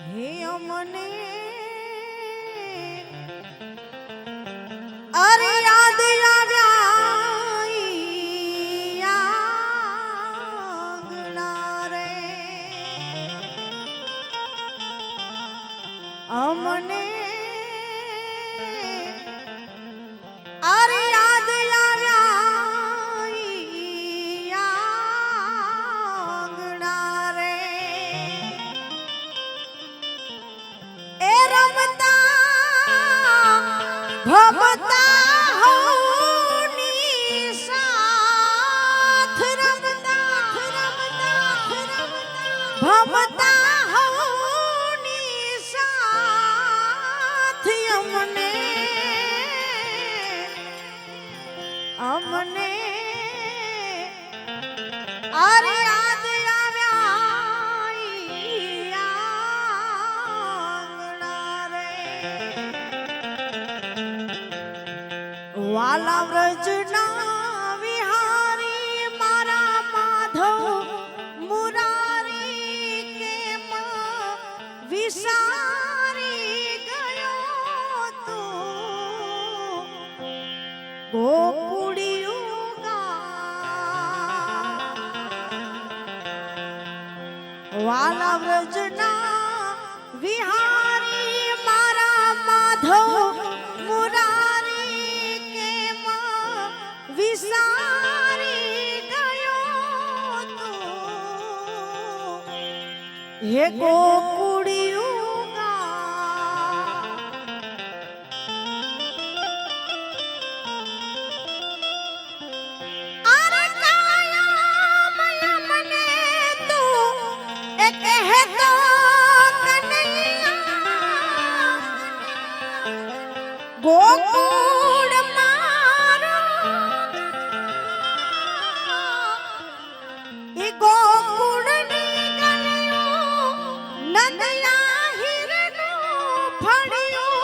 હે અમને અરે યાદ આવ્યા આંગણા રે અમને અરે યાદ આવ્યા આંગણા રે એ રમતા ભમતા હોની સાથ રમતા ભમતા હોની સાથ અમને અરે યાદ આવ્યા આંગણા રે વાલા વ્રજના વિહારી મારા માધવ મુરારી કેમ વિસારી ગયો તું ગોકુળિયું વાલા વ્રજના વિહારી મારા માધવ મુરારી કેમ વિસારી ગયો તું હે ગોકુળિયું ગોકુળ મારો એ ગોકુળ ની ગયો નદયા હિરનો ફળ્યો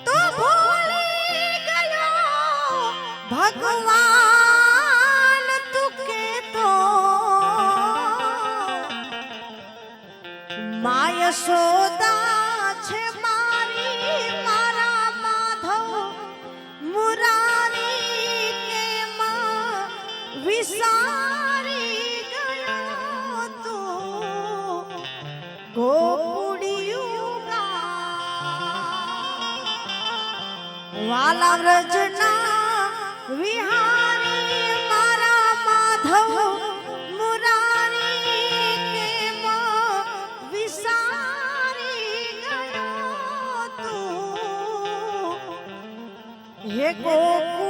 તો ભૂલી ગયો ભગવાન તું કેતો માય સોદા છે મારી મારા માધવ મુરારી કેમ વિસારી ગયો તું ગોકુળિયું વાલા વ્રજના વિહારી મારા માધવ મુરારી કેમ વિસારી ગયો તું હે ગોકુળ